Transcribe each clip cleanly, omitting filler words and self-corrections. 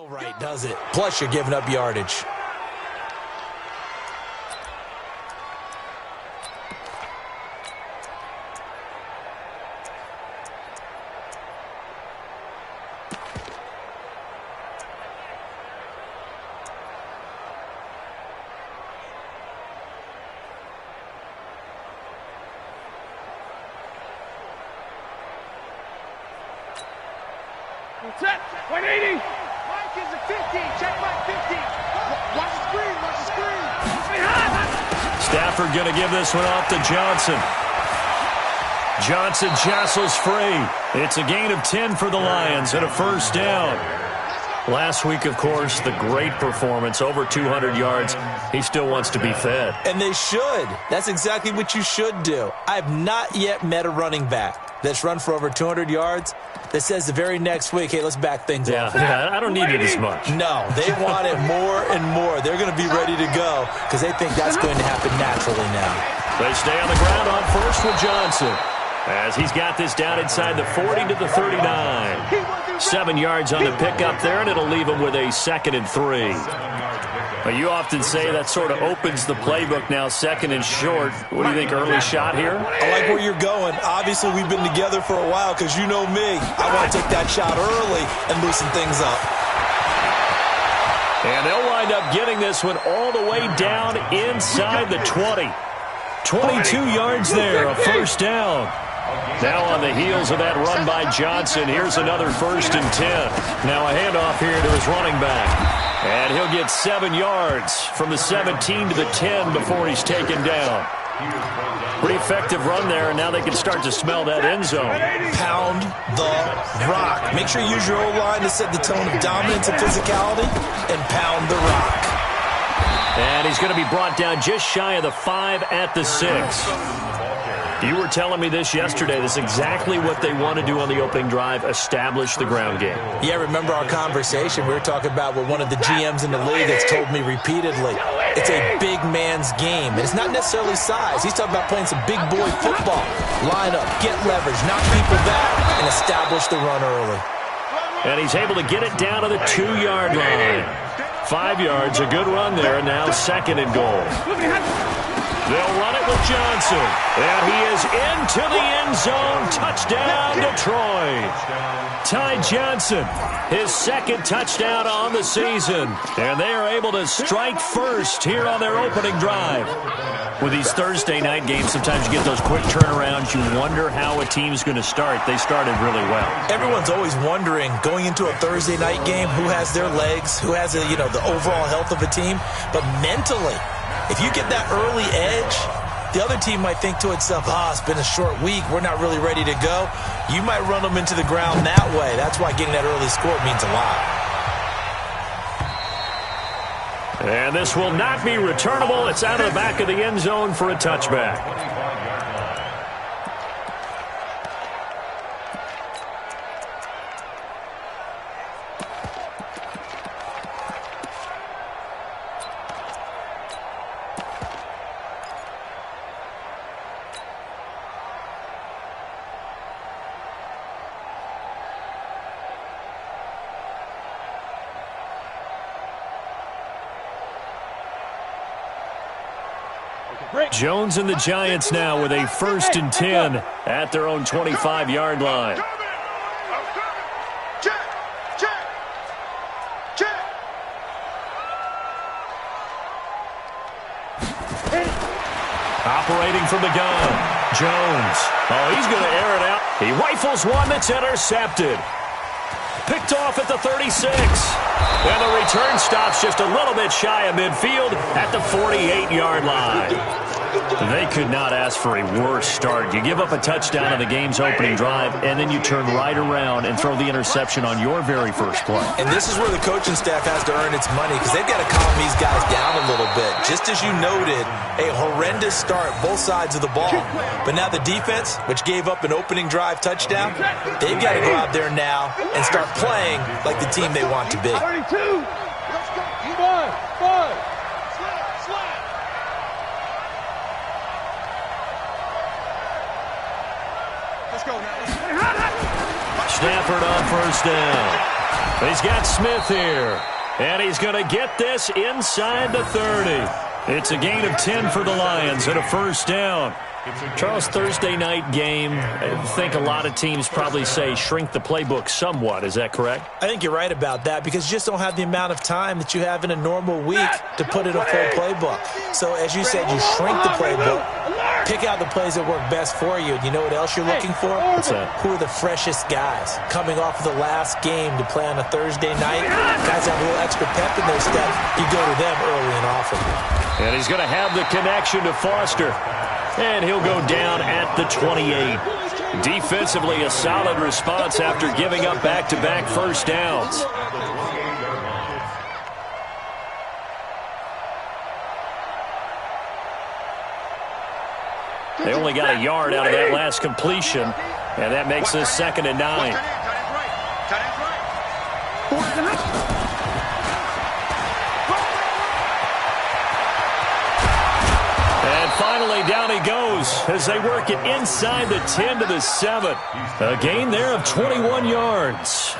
feel right, does it? Plus, you're giving up yardage. Set. 180. Mike is a 50. Check Mike 50. Watch the screen. Watch the screen. Stafford going to give this one off to Johnson. Johnson jostles free. It's a gain of 10 for the Lions and a first down. Last week, of course, the great performance, over 200 yards. He still wants to be fed. And they should. That's exactly what you should do. I have not yet met a running back that's run for over 200 yards that says the very next week, hey, let's back things up. Yeah, I don't need it as much. No, they want it more and more. They're going to be ready to go because they think that's going to happen naturally now. They stay on the ground on first with Johnson, as he's got this down inside the 40 to the 39. 7 yards on the pickup there, and it'll leave him with a 2nd and 3. But you often say that sort of opens the playbook now, 2nd and short. What do you think, early shot here? I like where you're going. Obviously, we've been together for a while because you know me. I want to take that shot early and loosen things up. And they'll wind up getting this one all the way down inside the 20. 22 yards there, a first down. Now on the heels of that run by Johnson, here's another 1st and 10. Now a handoff here to his running back. And he'll get 7 yards from the 17 to the 10 before he's taken down. Pretty effective run there, and now they can start to smell that end zone. Pound the rock. Make sure you use your O-line to set the tone of dominance and physicality, and pound the rock. And he's going to be brought down just shy of the 5 at the 6. You were telling me this yesterday. This is exactly what they want to do on the opening drive, establish the ground game. Yeah, remember our conversation? We were talking about what one of the GMs in the league has told me repeatedly. It's a big man's game. And it's not necessarily size. He's talking about playing some big boy football. Line up, get leverage, knock people back, and establish the run early. And he's able to get it down to the 2-yard line. 5 yards, a good run there, now 2nd and goal. They'll run it with Johnson. And he is into the end zone. Touchdown, Detroit. Ty Johnson, his 2nd touchdown on the season. And they are able to strike first here on their opening drive. With these Thursday night games, sometimes you get those quick turnarounds. You wonder how a team's going to start. They started really well. Everyone's always wondering, going into a Thursday night game, who has their legs, who has the overall health of a team. But mentally, if you get that early edge, the other team might think to itself, it's been a short week. We're not really ready to go. You might run them into the ground that way. That's why getting that early score means a lot. And this will not be returnable. It's out of the back of the end zone for a touchback. Jones and the Giants now with a 1st and 10 at their own 25-yard line. Operating from the gun, Jones. He's going to air it out. He rifles one that's intercepted. Picked off at the 36. And the return stops just a little bit shy of midfield at the 48-yard line. They could not ask for a worse start. You give up a touchdown on the game's opening drive, and then you turn right around and throw the interception on your very first play. And this is where the coaching staff has to earn its money because they've got to calm these guys down a little bit. Just as you noted, a horrendous start, both sides of the ball. But now the defense, which gave up an opening drive touchdown, they've got to go out there now and start playing like the team they want to be. 32. Let's go. 5. Stafford on 1st down. He's got Smith here. And he's going to get this inside the 30. It's a gain of 10 for the Lions and a first down. Charles, Thursday night game, I think a lot of teams probably say shrink the playbook somewhat. Is that correct? I think you're right about that because you just don't have the amount of time that you have in a normal week to put in a full playbook. So, as you said, you shrink the playbook, pick out the plays that work best for you. And you know what else you're looking for? What's that? Who are the freshest guys coming off of the last game to play on a Thursday night? Guys have a little extra pep in their step. You go to them early and often. And he's going to have the connection to Foster. And he'll go down at the 28. Defensively, a solid response after giving up back-to-back first downs. They only got a yard out of that last completion, and that makes this 2nd and 9. Finally, down he goes as they work it inside the 10 to the 7. A gain there of 21 yards.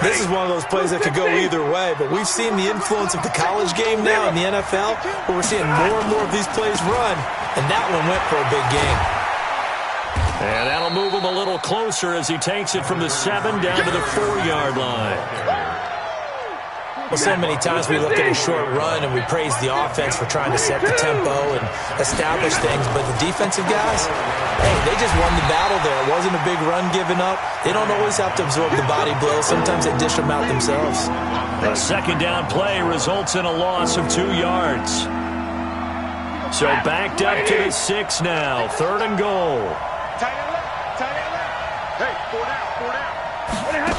This is one of those plays that could go either way, but we've seen the influence of the college game now in the NFL, where we're seeing more and more of these plays run, and that one went for a big gain. And that'll move him a little closer as he takes it from the 7 down to the 4-yard line. Well, so many times we look at a short run and we praise the offense for trying to set the tempo and establish things, but the defensive guys, hey, they just won the battle there. It wasn't a big run given up. They don't always have to absorb the body blows. Sometimes they dish them out themselves. A 2nd down play results in a loss of 2 yards. So backed up to the 6 now. 3rd and goal. Tight end left. Tight end left. Hey, 4 down. 4 down.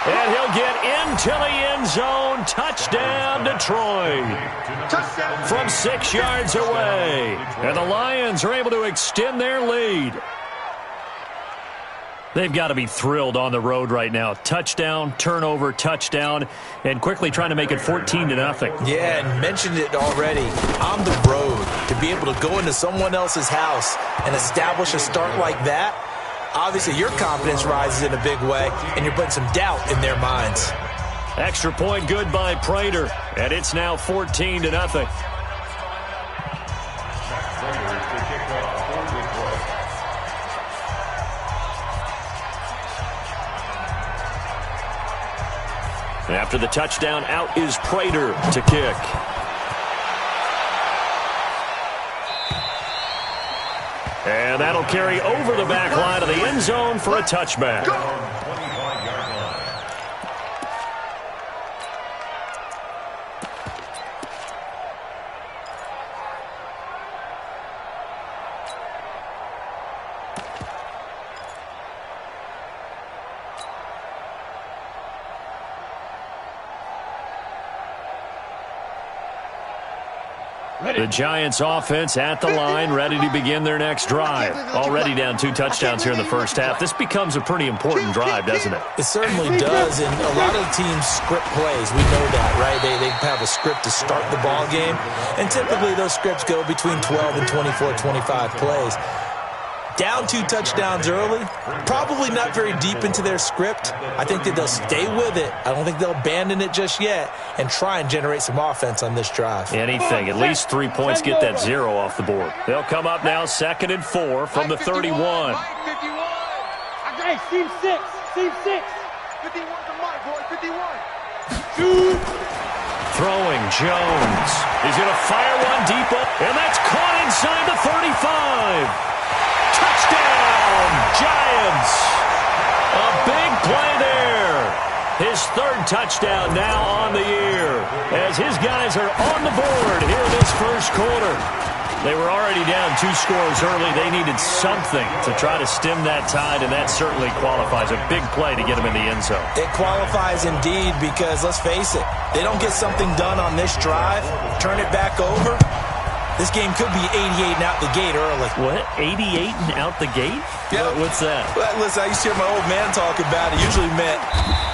And he'll get into the end zone. Touchdown, Detroit. Touchdown. From 6 yards away. And the Lions are able to extend their lead. They've got to be thrilled on the road right now. Touchdown, turnover, touchdown, and quickly trying to make it 14-0. Yeah, and mentioned it already. On the road, to be able to go into someone else's house and establish a start like that, obviously your confidence rises in a big way, and you're putting some doubt in their minds. Extra point good by Prater, and it's now 14-0. After the touchdown, out is Prater to kick. And that'll carry over the back line of the end zone for a touchback. The Giants offense at the line, ready to begin their next drive. Already down 2 touchdowns here in the first half. This becomes a pretty important drive, doesn't it? It certainly does, and a lot of teams script plays. We know that, right? They have a script to start the ball game, and typically those scripts go between 12 and 24, 25 plays. Down 2 touchdowns early, probably not very deep into their script. I think that they'll stay with it. I don't think they'll abandon it just yet and try and generate some offense on this drive. Anything. At least 3 points, get that 0 off the board. They'll come up now 2nd and 4 from the 31. Hey, seam 6. Seam 6. 51 to Mike, boy. 51. Throwing Jones. He's going to fire one deep up, and that's caught inside the 35. Touchdown, Giants. A big play there. His 3rd touchdown now on the year as his guys are on the board here in this first quarter. They were already down 2 scores early. They needed something to try to stem that tide, and that certainly qualifies. A big play to get them in the end zone. It qualifies indeed because, let's face it, they don't get something done on this drive, turn it back over, this game could be 88 and out the gate early. What? 88 and out the gate? Yeah. What's that? Well, listen, I used to hear my old man talk about it. Usually meant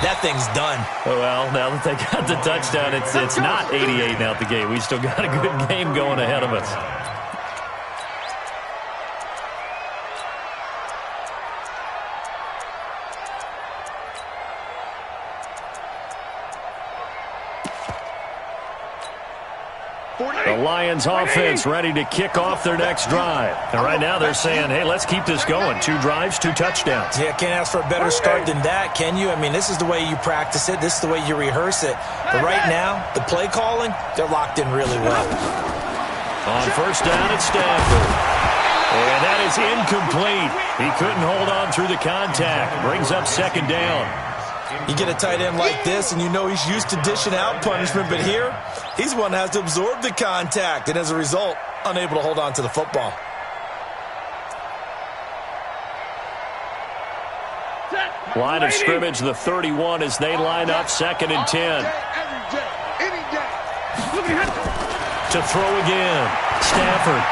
that thing's done. Well, now that they got the touchdown, it's not 88 and out the gate. We still got a good game going ahead of us. The Lions offense ready to kick off their next drive. And right now they're saying, hey, let's keep this going. 2 drives, 2 touchdowns. Yeah, can't ask for a better start than that, can you? I mean, this is the way you practice it. This is the way you rehearse it. But right now, the play calling, they're locked in really well. On first down at Stanford. And that is incomplete. He couldn't hold on through the contact. Brings up second down. You get a tight end like this, and you know he's used to dishing out punishment, but here, he's one that has to absorb the contact, and as a result, unable to hold on to the football. Line of scrimmage, the 31 as they line up, 2nd and 10. To throw again, Stafford.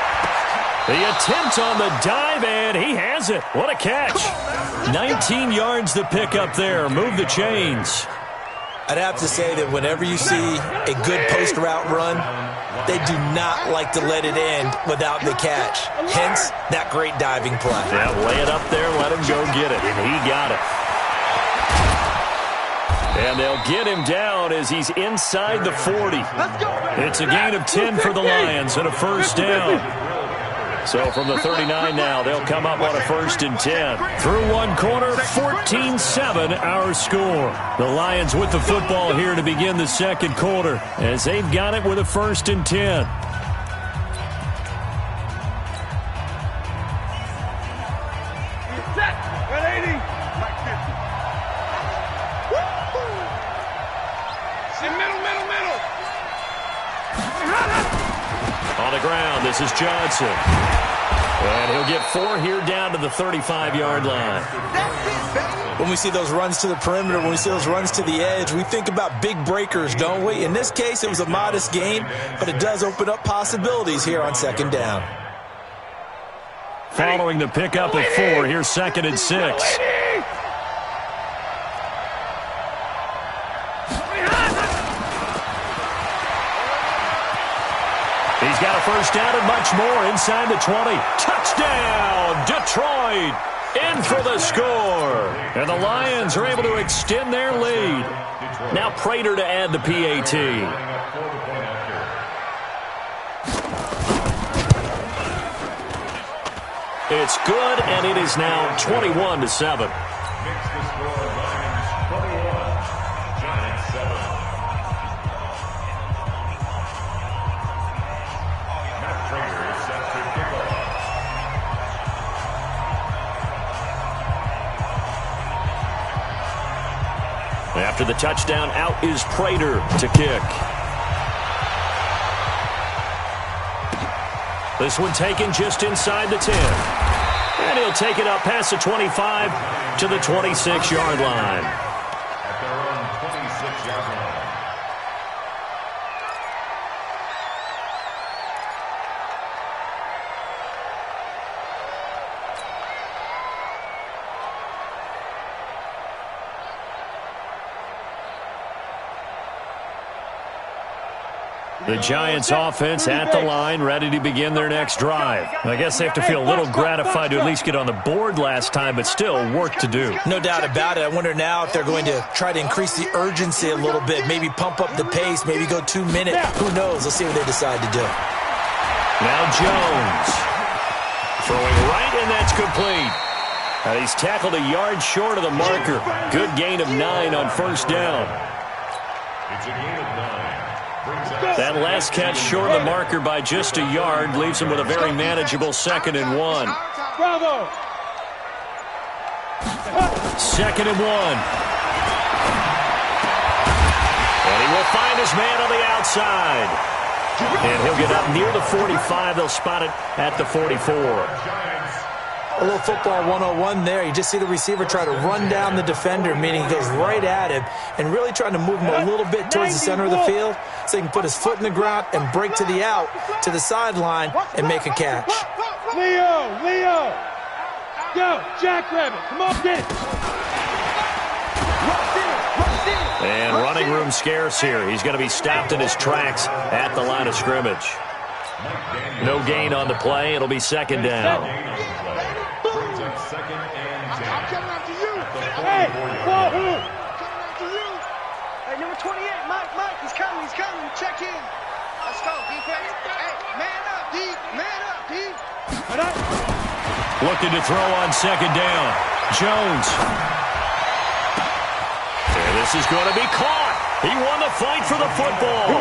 The attempt on the dive, and he has it. What a catch. 19 yards to pick up there. Move the chains. I'd have to say that whenever you see a good post route run, they do not like to let it end without the catch. Hence, that great diving play. Yeah, lay it up there, let him go get it. And he got it. And they'll get him down as he's inside the 40. It's a gain of 10 for the Lions and a first down. So from the 39 now, they'll come up on a 1st and 10. Through one quarter, 14-7 our score. The Lions with the football here to begin the second quarter as they've got it with a 1st and 10. On the ground, this is Johnson. And he'll get 4 here down to the 35-yard line. When we see those runs to the perimeter, when we see those runs to the edge, we think about big breakers, don't we? In this case, it was a modest gain, but it does open up possibilities here on 2nd down. Following the pickup of 4, here's 2nd and 6. He's got a first down and much more inside the 20. Touchdown, Detroit, in for the score. And the Lions are able to extend their lead. Now Prater to add the PAT. It's good, and it is now 21-7. After the touchdown, out is Prater to kick. This one taken just inside the 10. And he'll take it up past the 25 to the 26-yard line. At their own 26-yard line. The Giants offense at the line, ready to begin their next drive. I guess they have to feel a little gratified to at least get on the board last time, but still work to do. No doubt about it. I wonder now if they're going to try to increase the urgency a little bit, maybe pump up the pace, maybe go 2 minutes. Who knows? Let's see what they decide to do. Now Jones. Throwing right, and that's complete. He's tackled a yard short of the marker. Good gain of 9 on first down. It's a gain of 9. That last catch short of the marker by just a yard leaves him with a very manageable 2nd and 1. Bravo! 2nd and 1. And he will find his man on the outside. And he'll get up near the 45. They'll spot it at the 44. A little football 101 there. You just see the receiver try to run down the defender, meaning he goes right at him and really trying to move him a little bit towards the center of the field so he can put his foot in the ground and break to the out, to the sideline, and make a catch. Leo! Go, Jackrabbit, come on, get it! And running room scarce here. He's going to be stopped in his tracks at the line of scrimmage. No gain on the play. It'll be 2nd down. Hey, whoa! Hey, number 28, Mike, he's coming, check in. That's Looking to throw on second down. Jones. And this is going to be caught. He won the fight for the football.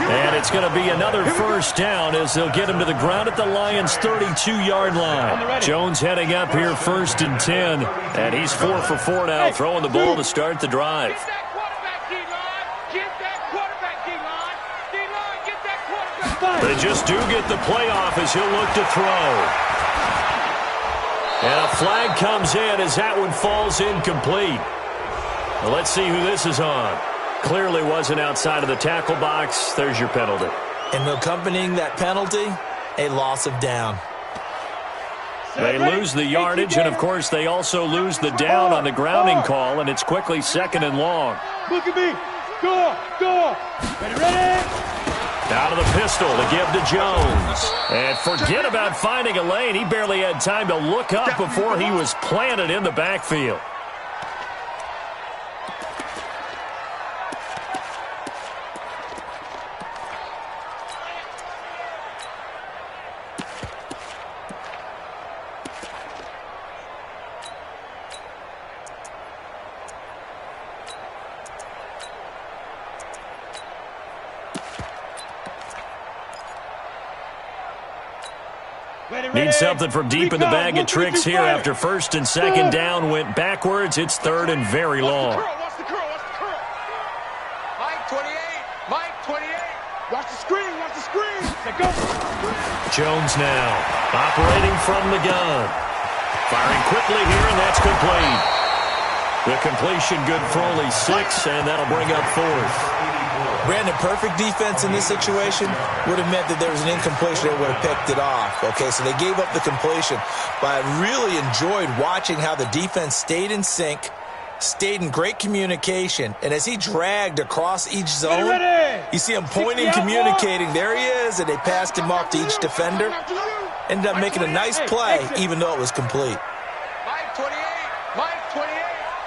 And it's going to be another first down as they'll get him to the ground at the Lions' 32-yard line. Jones heading up here 1st and 10. And he's 4 for 4 now, throwing the ball to start the drive. They just do get the playoff as he'll look to throw. And a flag comes in as that one falls incomplete. Well, let's see who this is on. Clearly wasn't outside of the tackle box. There's your penalty. And accompanying that penalty, a loss of down. They lose the yardage, and, of course, they also lose the down on the grounding call, and it's quickly 2nd and long. Look at me. Go. Ready. Out of the pistol to give to Jones. And forget about finding a lane. He barely had time to look up before he was planted in the backfield. Need something from deep in the bag of tricks here after 1st and 2nd down went backwards. It's 3rd and very long. Watch the curl. Mike 28. Watch the screen. Go. Jones now operating from the gun. Firing quickly here, and that's complete. The completion good for only 6, and that'll bring up 4th. Brandon, perfect defense in this situation would have meant that there was an incompletion that would have picked it off. Okay, so they gave up the completion. But I really enjoyed watching how the defense stayed in sync, stayed in great communication, and as he dragged across each zone, you see him pointing, communicating. There he is, and they passed him off to each defender. Ended up making a nice play, even though it was complete. Mike 28.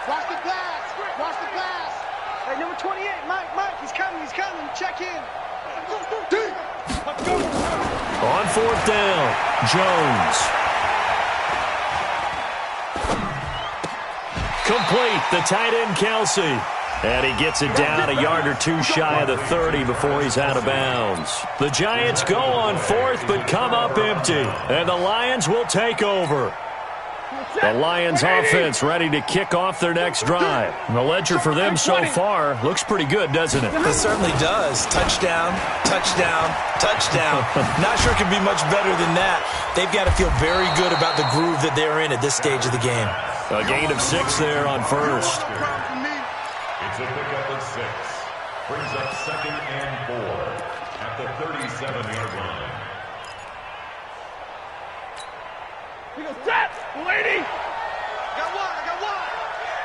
Watch the pass. Hey, number 28, Mike, he's coming. Check in. On 4th down, Jones. Complete, the tight end, Kelsey. And he gets it down a yard or 2 shy of the 30 before he's out of bounds. The Giants go on 4th but come up empty. And the Lions will take over. The Lions offense ready to kick off their next drive. The ledger for them so far looks pretty good, doesn't it? It certainly does. Touchdown. Not sure it can be much better than that. They've got to feel very good about the groove that they're in at this stage of the game. A gain of 6 there on 1st. It's a pickup of 6. Brings up 2nd and 4 at the 37-yard line. He goes, set, lady. I got one.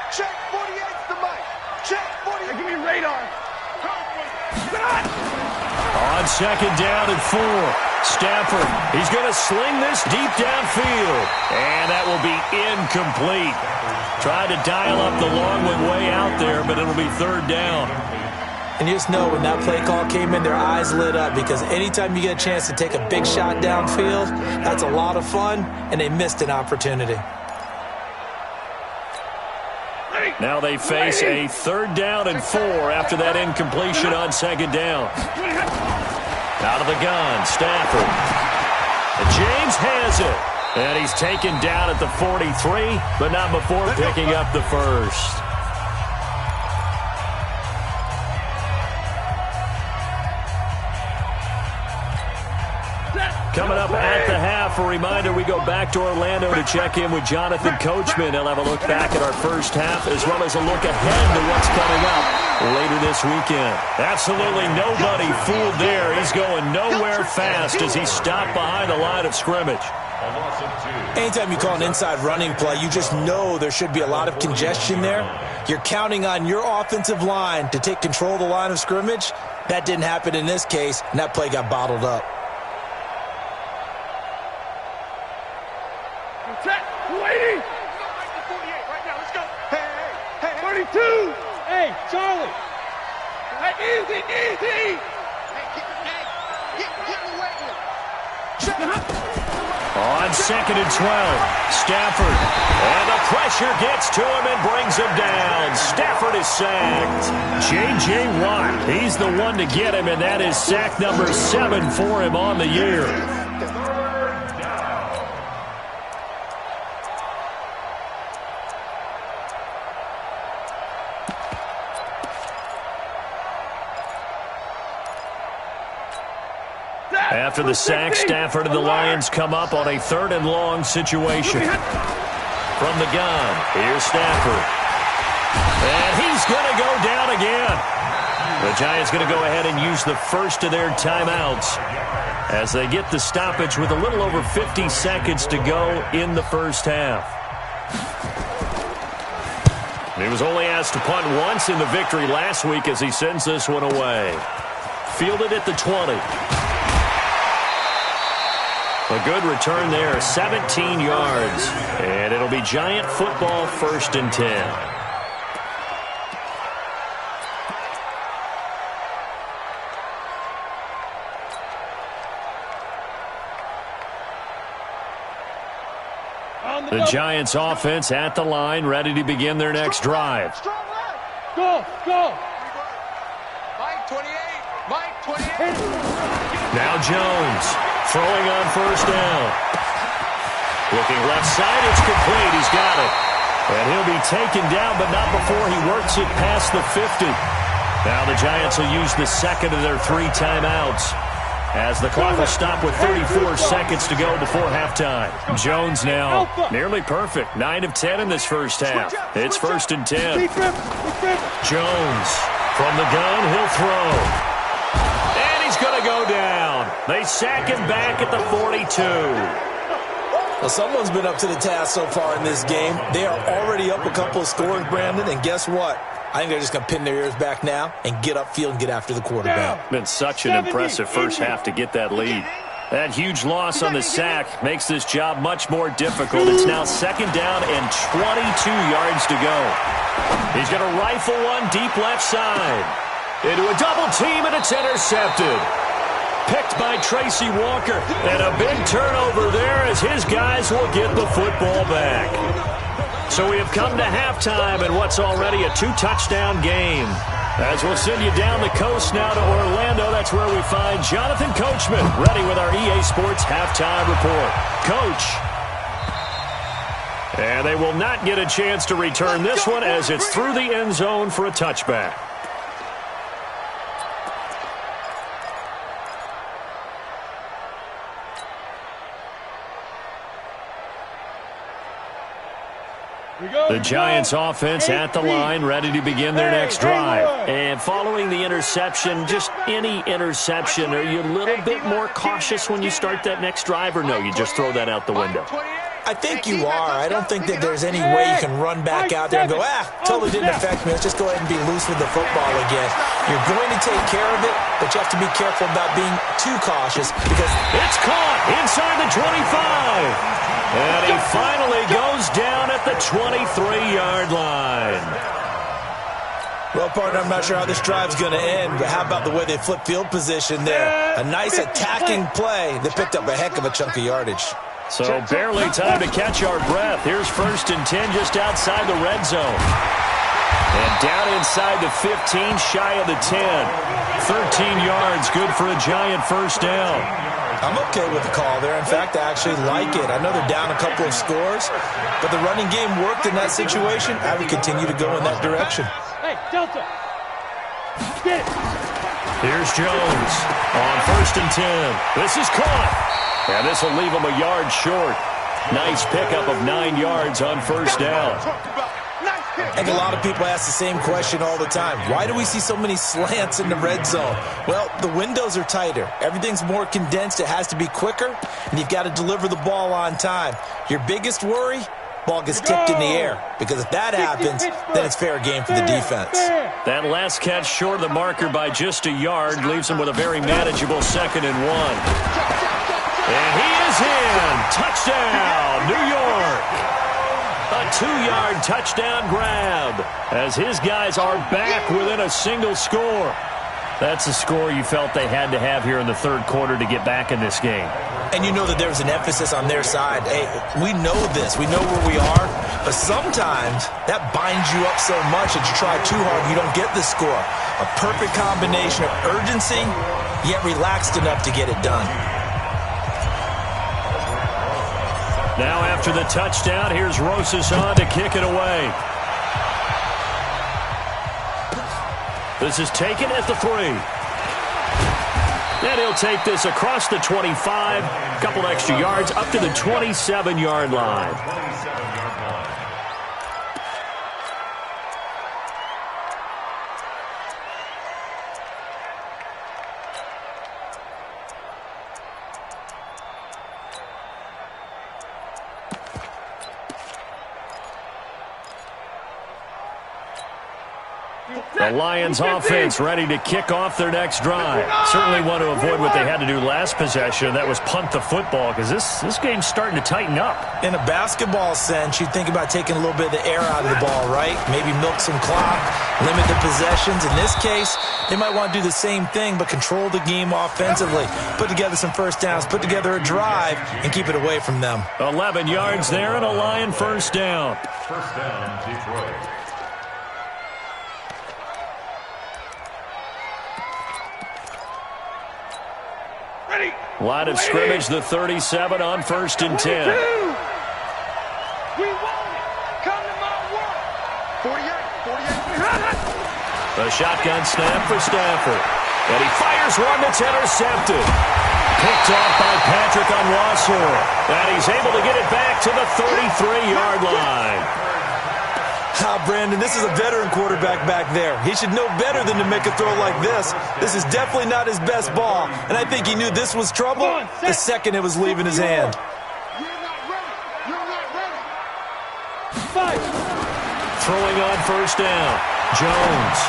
Check 48's the mic. Check 48. Give me radar. On 2nd down and 4. Stafford, he's going to sling this deep downfield. And that will be incomplete. Tried to dial up the long one way out there, but it'll be 3rd down. And you just know when that play call came in, their eyes lit up because anytime you get a chance to take a big shot downfield, that's a lot of fun, and they missed an opportunity. Now they face a 3rd down and 4 after that incompletion on 2nd down. Out of the gun, Stafford. And James has it. And he's taken down at the 43, but not before picking up the first. Coming up at the half, a reminder, we go back to Orlando to check in with Jonathan Coachman. He'll have a look back at our first half as well as a look ahead to what's coming up later this weekend. Absolutely nobody fooled there. He's going nowhere fast as he stopped behind the line of scrimmage. Anytime you call an inside running play, you just know there should be a lot of congestion there. You're counting on your offensive line to take control of the line of scrimmage. That didn't happen in this case, and that play got bottled up. Lady! 48 right now, let's go. Hey, 32! Hey, Charlie! Hey, easy! Hey, On 2nd and 12, Stafford. And the pressure gets to him and brings him down. Stafford is sacked. J.J. Watt, he's the one to get him, and that is sack number 7 for him on the year. After the sack, Stafford and the Lions come up on a 3rd and long situation. From the gun, here's Stafford. And he's going to go down again. The Giants going to go ahead and use the first of their timeouts as they get the stoppage with a little over 50 seconds to go in the first half. He was only asked to punt once in the victory last week as he sends this one away. Fielded at the 20. A good return there, 17 yards. And it'll be Giant football, 1st and 10. The Giants offense at the line, ready to begin their next drive. Go, go. Mike 28, Mike 28. Now Jones throwing on 1st down. Looking left side, it's complete. He's got it. And he'll be taken down, but not before he works it past the 50. Now the Giants will use the 2nd of their 3 timeouts as the clock will stop with 34 seconds to go before halftime. Jones now nearly perfect. 9 of 10 in this first half. It's 1st and 10. Jones from the gun, he'll throw. And he's going to go down. They sack him back at the 42. Well, someone's been up to the task so far in this game. They are already up a couple of scores, Brandon, and guess what? I think they're just going to pin their ears back now and get upfield and get after the quarterback. Been such an impressive first half to get that lead. That huge loss on the sack makes this job much more difficult. It's now 2nd down and 22 yards to go. He's going to rifle one deep left side. Into a double team, and it's intercepted. Picked by Tracy Walker. And a big turnover there as his guys will get the football back. So we have come to halftime in what's already a 2-touchdown game. As we'll send you down the coast now to Orlando, that's where we find Jonathan Coachman, ready with our EA Sports halftime report. Coach. And they will not get a chance to return this one as it's through the end zone for a touchback. The Giants offense at the line, ready to begin their next drive. And following the interception, just any interception, are you a little bit more cautious when you start that next drive, or no, you just throw that out the window? I think you are. I don't think that there's any way you can run back out there and go, totally didn't affect me. Let's just go ahead and be loose with the football again. You're going to take care of it, but you have to be careful about being too cautious because it's caught inside the 25. And he finally goes down at the 23-yard line. Well, partner, I'm not sure how this drive's going to end, but how about the way they flip field position there? A nice attacking play. They picked up a heck of a chunk of yardage. So barely time to catch our breath. Here's 1st and 10 just outside the red zone. And down inside the 15, shy of the 10. 13 yards, good for a Giant 1st down. I'm okay with the call there. In fact, I actually like it. I know they're down a couple of scores, but the running game worked in that situation. I would continue to go in that direction. Hey, Delta. Get it. Here's Jones on 1st and 10. This is caught. And this will leave him a yard short. Nice pickup of 9 yards on 1st down. I think a lot of people ask the same question all the time. Why do we see so many slants in the red zone? Well, the windows are tighter. Everything's more condensed. It has to be quicker, and you've got to deliver the ball on time. Your biggest worry, ball gets tipped in the air, because if that happens, then it's fair game for the defense. That last catch short of the marker by just a yard leaves him with a very manageable 2nd and 1. And he is in. Touchdown, New York. A 2-yard touchdown grab as his guys are back within a single score. That's a score you felt they had to have here in the third quarter to get back in this game. And you know that there's an emphasis on their side. Hey, we know this. We know where we are. But sometimes that binds you up so much that you try too hard, you don't get the score. A perfect combination of urgency, yet relaxed enough to get it done. Now after the touchdown, here's Rosas on to kick it away. This is taken at the 3. And he'll take this across the 25, a couple extra yards up to the 27-yard line. The Lions offense ready to kick off their next drive. Certainly want to avoid what they had to do last possession. That was punt the football, because this game's starting to tighten up. In a basketball sense, you think about taking a little bit of the air out of the ball, right? Maybe milk some clock, limit the possessions. In this case, they might want to do the same thing, but control the game offensively. Put together some first downs, put together a drive, and keep it away from them. 11 yards there and a Lion first down. First down, Detroit. Line of scrimmage, the 37 on 1st and 10. We want it. Come to my world. 48. A shotgun snap for Stafford. And he fires one that's intercepted. Picked off by Patrick Onwuasor. And he's able to get it back to the 33-yard line. Brandon, this is a veteran quarterback back there. He should know better than to make a throw like this. This is definitely not his best ball, and I think he knew this was trouble the second it was leaving his hand. Throwing on first down, Jones.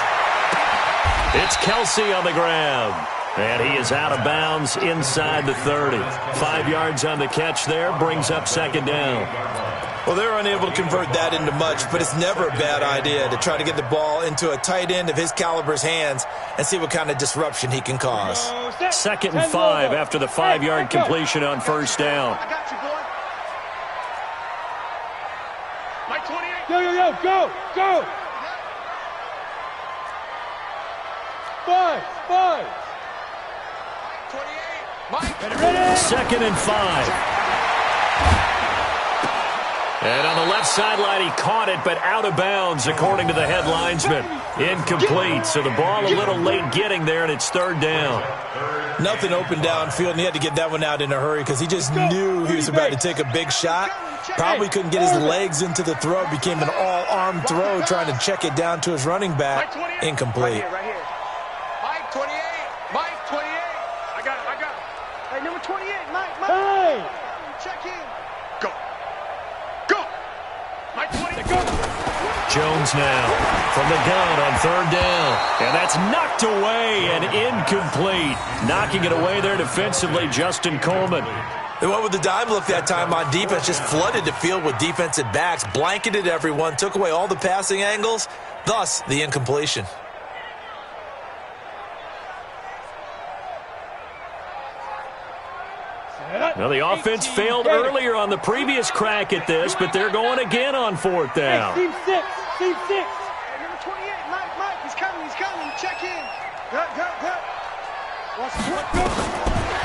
It's Kelsey on the grab. And he is out of bounds inside the 30. 5 yards on the catch there, brings up second down. Well, they're unable to convert that into much, but it's never a bad idea to try to get the ball into a tight end of his caliber's hands and see what kind of disruption he can cause. 2nd and 5 after the 5-yard completion on first down. I got you, boy. Mike 28. Yo, go, go. 5. 28. Mike. Ready. 2nd and 5. And on the left sideline, he caught it, but out of bounds, according to the head linesman. Incomplete, so the ball a little late getting there, and it's 3rd down. Nothing open downfield, and he had to get that one out in a hurry because he just knew he was about to take a big shot. Probably couldn't get his legs into the throw. Became an all-arm throw, trying to check it down to his running back. Incomplete. Right here. Mike 28. Mike 28. I got it. Hey, number 28, Mike. Hey. Check in. Go. Mike 20. Go. Jones now from the gun on 3rd down. And that's knocked away and incomplete. Knocking it away there defensively, Justin Coleman. They went with the dime look that time on defense, just flooded the field with defensive backs, blanketed everyone, took away all the passing angles, thus the incompletion. Well, the offense failed earlier on the previous crack at this, but they're going again on 4th down. Team 6. Hey, number 28, Mike. He's coming. Check in. Go.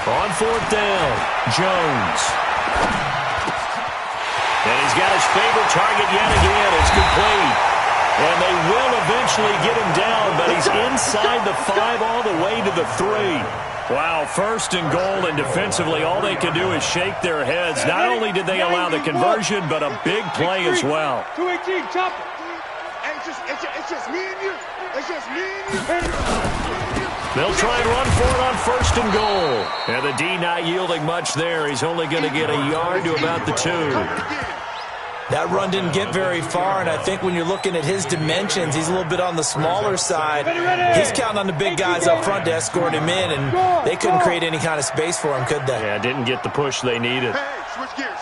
On 4th down, Jones. And he's got his favorite target yet again. It's complete. And they will eventually get him down, but he's inside the 5 all the way to the 3. Wow, 1st and goal, and defensively all they can do is shake their heads. Not only did they allow the conversion, but a big play as well. 218, chop it. It's just me and you. They'll try and run for it on 1st and goal. And the D not yielding much there. He's only going to get a yard to about the 2. That run didn't get very far, and I think when you're looking at his dimensions, he's a little bit on the smaller side. He's counting on the big guys up front to escort him in, and they couldn't create any kind of space for him, could they? Yeah, didn't get the push they needed. Hey, switch gears.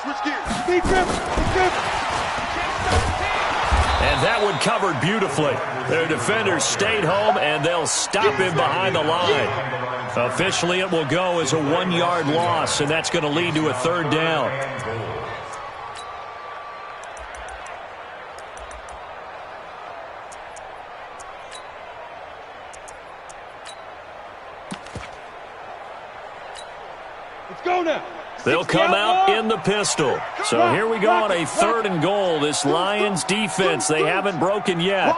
And that one covered beautifully. Their defenders stayed home, and they'll stop him behind the line. Officially, it will go as a 1-yard loss, and that's going to lead to a 3rd down. Let's go now. They'll come out in the pistol. So here we go on a 3rd and goal. This Lions defense, they haven't broken yet.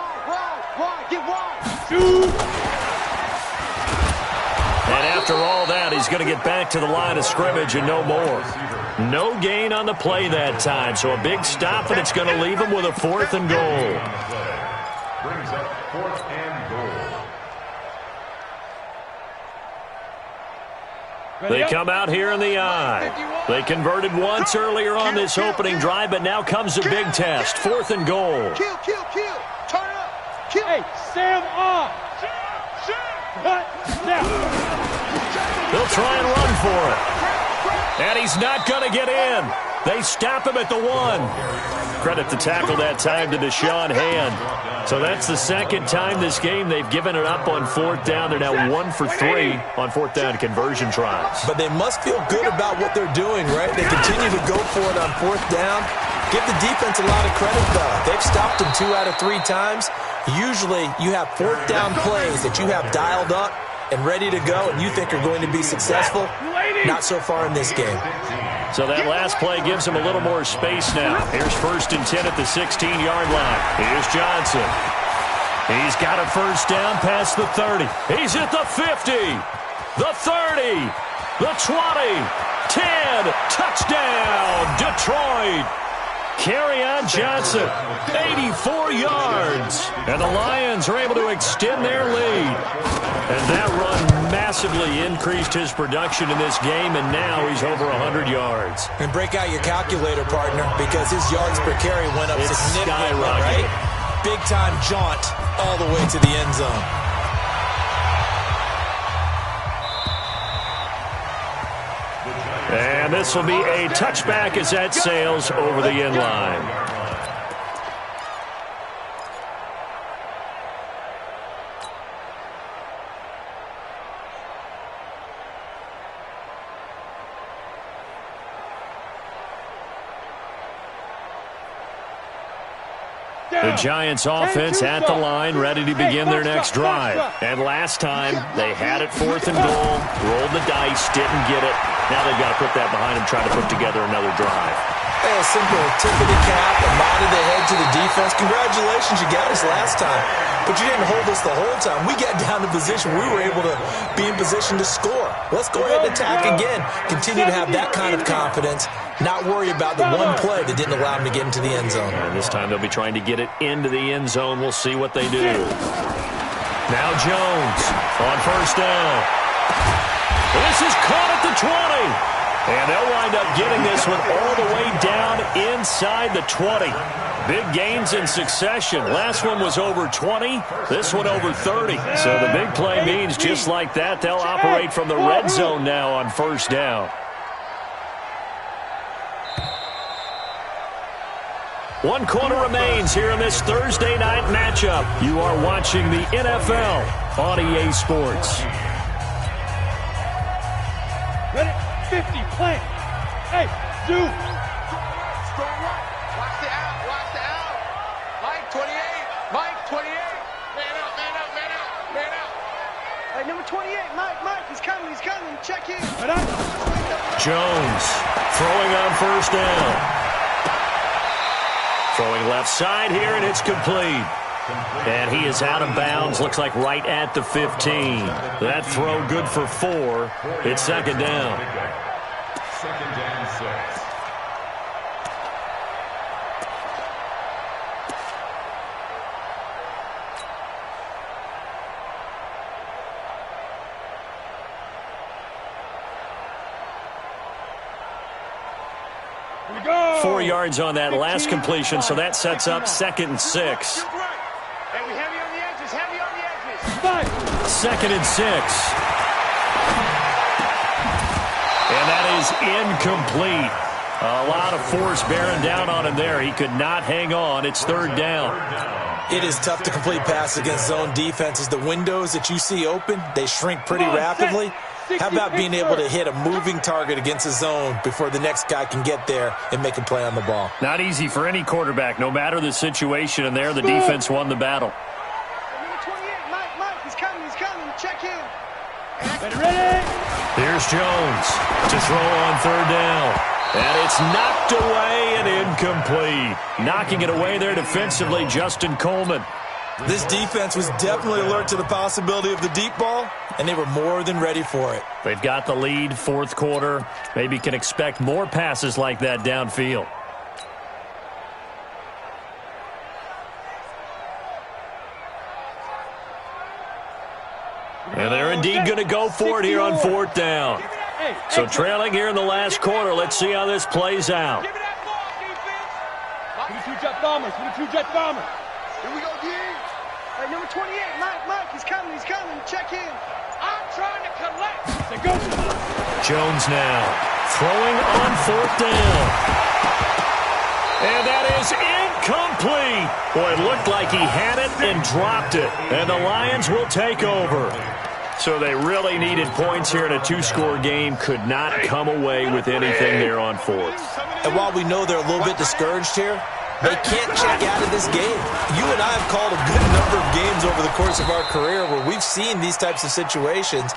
And after all that, he's going to get back to the line of scrimmage and no more. No gain on the play that time, so a big stop, and it's going to leave him with a 4th and goal. Brings up 4th and goal. They come out here in the eye. They converted once earlier on this opening drive, but now comes a big test. 4th and goal. Kill. Turn it up. Kill. Hey, Sam off. They'll try and run for it. And he's not going to get in. They stop him at the 1. Credit the tackle that time to Deshaun Hand. So that's the 2nd time this game they've given it up on 4th down. They're now 1 for 3 on 4th down conversion tries. But they must feel good about what they're doing, right? They continue to go for it on 4th down. Give the defense a lot of credit, though. They've stopped them 2 out of 3 times. Usually you have 4th down plays that you have dialed up and ready to go and you think are going to be successful. Not so far in this game. So that last play gives him a little more space now. Here's 1st and 10 at the 16-yard line. Here's Johnson. He's got a 1st down past the 30. He's at the 50, the 30, the 20, 10. Touchdown, Detroit. Kerryon Johnson, 84 yards. And the Lions are able to extend their lead. And that run massively increased his production in this game, and now he's over 100 yards. And break out your calculator, partner, because his yards per carry went up significantly, right? Big-time jaunt all the way to the end zone. And this will be a touchback as that sails over the end line. The Giants offense at the line, ready to begin their next drive. And last time, they had it 4th and goal, rolled the dice, didn't get it. Now they've got to put that behind them, try to put together another drive. A simple tip of the cap, a nod of the head to the defense. Congratulations, you got us last time. But you didn't hold us the whole time. We got down to position. We were able to be in position to score. Let's go ahead and attack again. Continue to have that kind of confidence. Not worry about the one play that didn't allow them to get into the end zone. And this time they'll be trying to get it into the end zone. We'll see what they do. Now Jones on 1st down. This is caught at the 20. And they'll wind up getting this one all the way down inside the 20. Big gains in succession. Last one was over 20. This one over 30. So the big play means just like that, they'll operate from the red zone now on 1st down. One quarter remains here in this Thursday night matchup. You are watching the NFL on EA Sports. Ready? 50, plant. Hey, do. Strong right. Watch the out. Watch the out. Mike, 28. Mike, 28. Man out, man out, man out, man out. Hey, number 28, Mike, he's coming. Check in. Jones throwing on 1st down. Throwing left side here, and it's complete. And he is out of bounds, looks like right at the 15. That throw good for 4. It's 2nd down. 2nd down 6. Here we go. 4 yards on that last completion, so that sets up 2nd and 6. Hey, we heavy on the edges, heavy on the edges. 2nd and 6. And that is incomplete. A lot of force bearing down on him there. He could not hang on. It's third down. It is tough to complete passes against zone defenses. The windows that you see open, they shrink pretty rapidly. How about being able to hit a moving target against a zone before the next guy can get there and make a play on the ball? Not easy for any quarterback, no matter the situation, and there the defense won the battle. Number 28, Mike, he's coming, check in. Ready? Here's Jones to throw on third down. And it's knocked away and incomplete. Knocking it away there defensively, Justin Coleman. This defense was definitely alert to the possibility of the deep ball, and they were more than ready for it. They've got the lead, fourth quarter. Maybe can expect more passes like that downfield. And they're indeed going to go for it here on fourth down. So trailing here in the last quarter. Let's see how this plays out. Give me that ball, defense. We the two-jet bombers. Here we go, D. Hey, number 28, Mike, he's coming, check in. I'm trying to collect. Go. Jones now throwing on fourth down. And that is incomplete. Boy, it looked like he had it and dropped it. And the Lions will take over. So they really needed points here in a two-score game. Could not come away with anything there on fourth. And while we know they're a little bit discouraged here, they can't check out of this game. You and I have called a good number of games over the course of our career where we've seen these types of situations.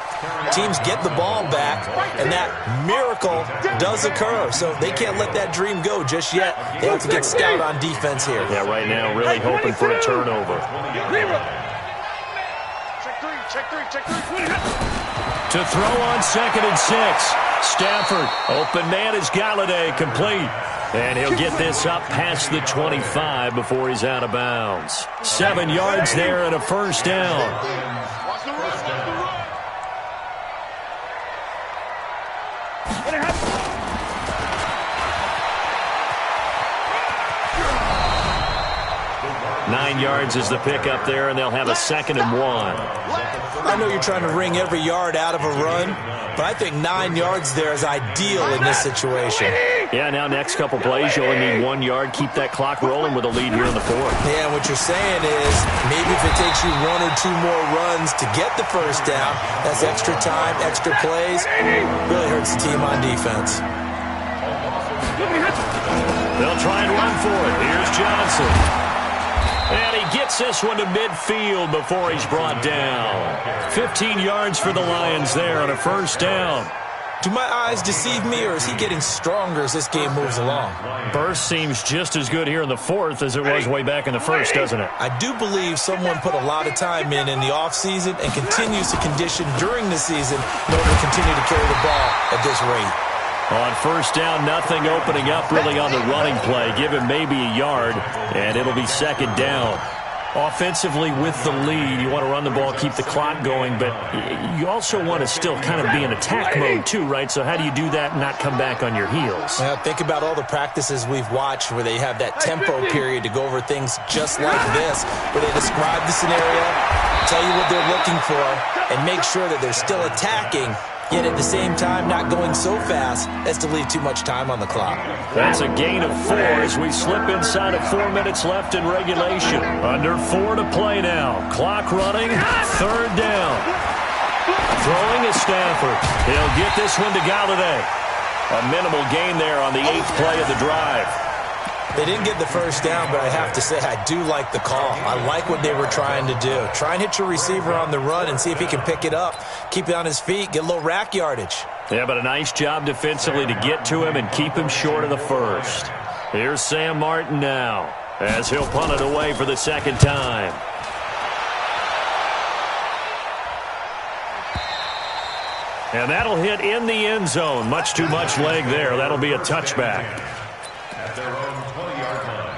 Teams get the ball back, and that miracle does occur. So they can't let that dream go just yet. They have to get stout on defense here. Yeah, right now really hoping for a turnover. Check three. To throw on 2nd and 6. Stafford, open man is Galladay, complete. And he'll get this up past the 25 before he's out of bounds. 7 yards there and a first down. Watch the run. 9 yards is the pickup there, and they'll have a 2nd and 1. I know you're trying to wring every yard out of a run, but I think 9 yards there is ideal in this situation. Yeah, now next couple plays, you only need 1 yard. Keep that clock rolling with a lead here in the fourth. Yeah, and what you're saying is maybe if it takes you 1 or 2 more runs to get the first down, that's extra time, extra plays. Really hurts the team on defense. They'll try and run for it. Here's Johnson. And he gets this one to midfield before he's brought down. 15 yards for the Lions there on a first down. Do my eyes deceive me, or is he getting stronger as this game moves along? Burst seems just as good here in the fourth as it was way back in the first, doesn't it? I do believe someone put a lot of time in the offseason and continues to condition during the season in order to continue to carry the ball at this rate. On first down, nothing opening up really on the running play. Give him maybe a yard, and it'll be 2nd down. Offensively with the lead, you want to run the ball, keep the clock going, but you also want to still kind of be in attack mode too, right? So how do you do that and not come back on your heels? Well, think about all the practices we've watched where they have that tempo period to go over things just like this, where they describe the scenario, tell you what they're looking for, and make sure that they're still attacking, yet at the same time not going so fast as to leave too much time on the clock. That's a gain of 4 as we slip inside of 4 minutes left in regulation. Under 4 to play now. Clock running, 3rd down. Throwing is Stafford. He'll get this one to Galladay. A minimal gain there on the 8th play of the drive. They didn't get the first down, but I have to say I do like the call. I like what they were trying to do. Try and hit your receiver on the run and see if he can pick it up. Keep it on his feet, get a little rack yardage. Yeah, but a nice job defensively to get to him and keep him short of the first. Here's Sam Martin now as he'll punt it away for the 2nd time. And that'll hit in the end zone. Much too much leg there. That'll be a touchback. At their own 20-yard line.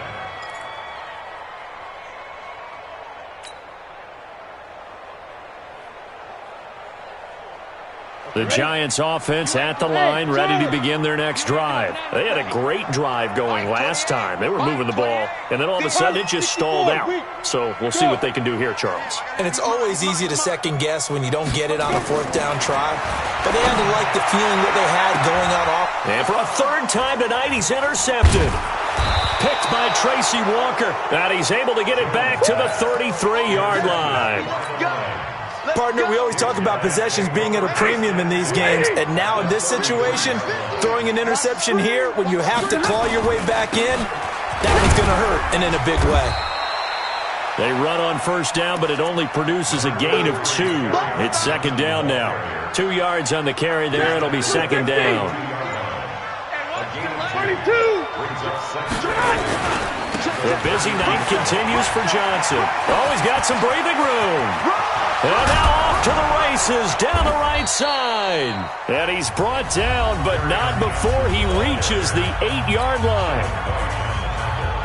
The Giants offense at the line, ready to begin their next drive. They had a great drive going last time. They were moving the ball, and then all of a sudden it just stalled out. so we'll see what they can do here, Charles. And it's always easy to second guess when you don't get it on a fourth down try, but they had to like the feeling that they had going out off. And for a third time tonight, he's intercepted. Picked by Tracy Walker, and he's able to get it back to the 33-yard line. Partner, we always talk about possessions being at a premium in these games, and now in this situation, throwing an interception here when you have to claw your way back in, that one's going to hurt, and in a big way. They run on first down, but it only produces a gain of 2. It's second down now. 2 yards on the carry there. It'll be second down. 22. The busy night continues for Johnson. Oh, he's got some breathing room. And now off to the races down the right side. And he's brought down, but not before he reaches the 8-yard line.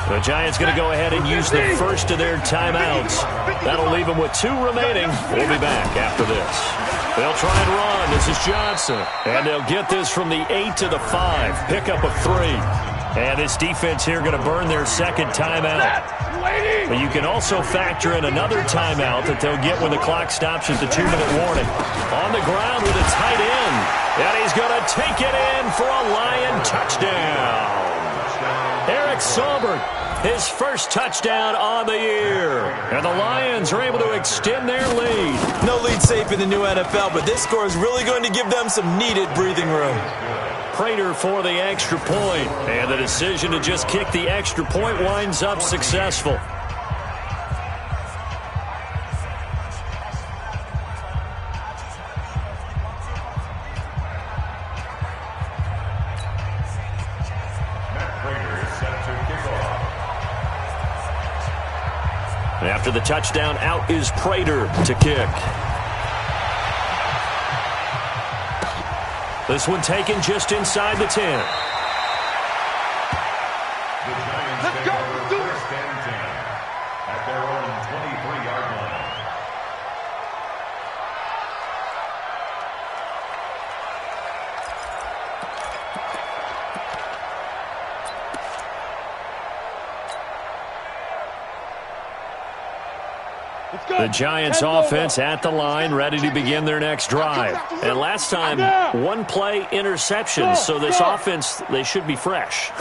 The Giants going to go ahead and use the first of their timeouts. That'll leave them with 2 remaining. We'll be back after this. They'll try and run. This is Johnson. And they'll get this from the 8 to the 5. Pickup of 3. And this defense here going to burn their second timeout. But you can also factor in another timeout that they'll get when the clock stops at the 2-minute warning. On the ground with a tight end. And he's going to take it in for a Lion touchdown. Eric Saubert, his first touchdown on the year. And the Lions are able to extend their lead. No lead safe in the new NFL, but this score is really going to give them some needed breathing room. Prater for the extra point. And the decision to just kick the extra point winds up successful. After the touchdown, out is Prater to kick. This one taken just inside the 10. Let's go. Do it. At their own 23-yard line. The Giants offense at the line, ready to begin their next drive. And last time, 1-play interception, so this offense, they should be fresh.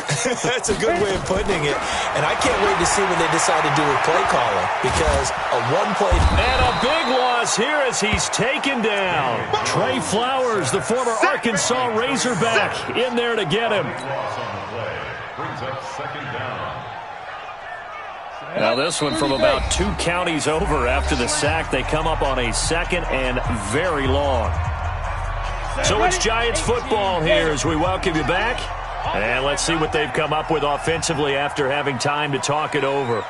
That's a good way of putting it. And I can't wait to see what they decide to do with play calling, because a one-play... And a big loss here as he's taken down. Trey Flowers, the former Arkansas Razorback, in there to get him. Loss on the play brings up second down. Now this one from about 2 counties over after the sack. They come up on a second and very long. So it's Giants football here as we welcome you back. And let's see what they've come up with offensively after having time to talk it over.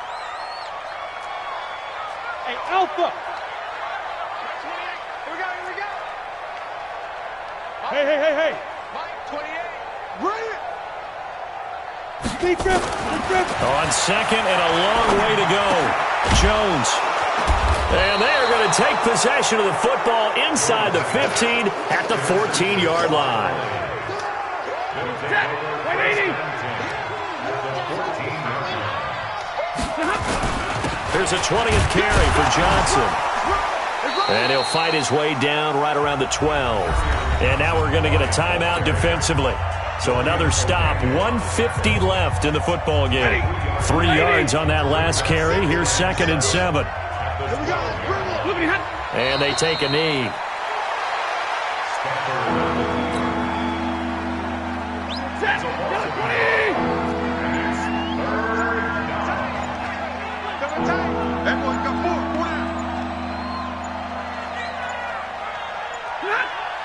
Hey, Alpha. Here we go. Hey. Mike, 28. Bring it. Defense. On second and a long way to go. Jones. And they are going to take possession of the football inside the 15 at the 14-yard line. Here's a 20th carry for Johnson. And he'll fight his way down right around the 12. And now we're going to get a timeout defensively. So another stop, 1:50 left in the football game. 3 yards on that last carry. Here's 2nd and 7. And they take a knee.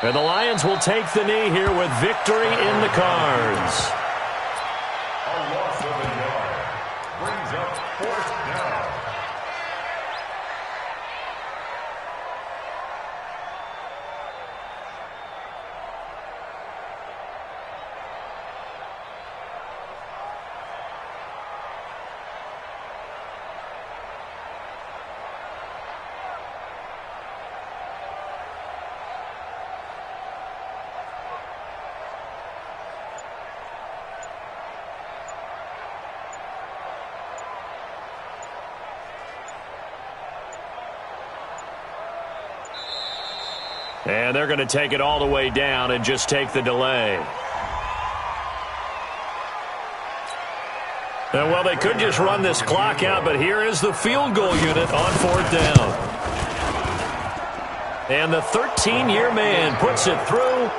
And the Lions will take the knee here with victory in the cards. A loss of a yard brings up 4th down. And they're going to take it all the way down and just take the delay. And, well, they could just run this clock out, but here is the field goal unit on 4th down. And the 13-year man puts it through,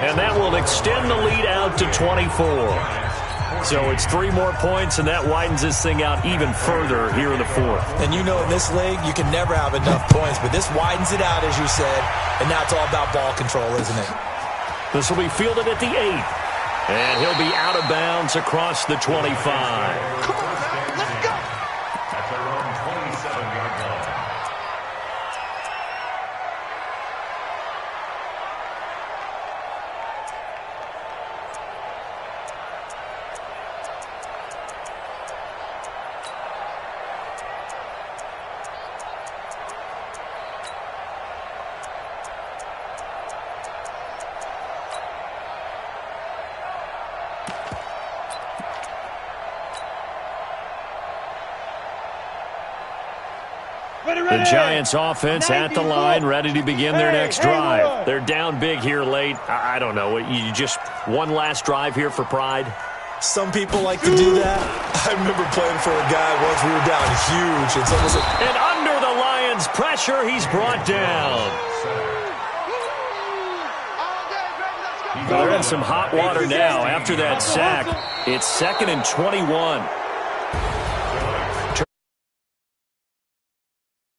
and that will extend the lead out to 24. So it's 3 more points, and that widens this thing out even further here in the 4th. And you know in this league, you can never have enough points, but this widens it out, as you said, and now it's all about ball control, isn't it? This will be fielded at the 8. And he'll be out of bounds across the 25. Come on, man. Let's go. At their own 27-yard line. The Giants offense at the line, ready to begin their next drive. They're down big here late. I don't know. You just one last drive here for pride? Some people like to do that. I remember playing for a guy once we were down huge. It's almost like... And under the Lions' pressure, he's brought down. They're in some hot water now after that sack. It's 2nd and 21.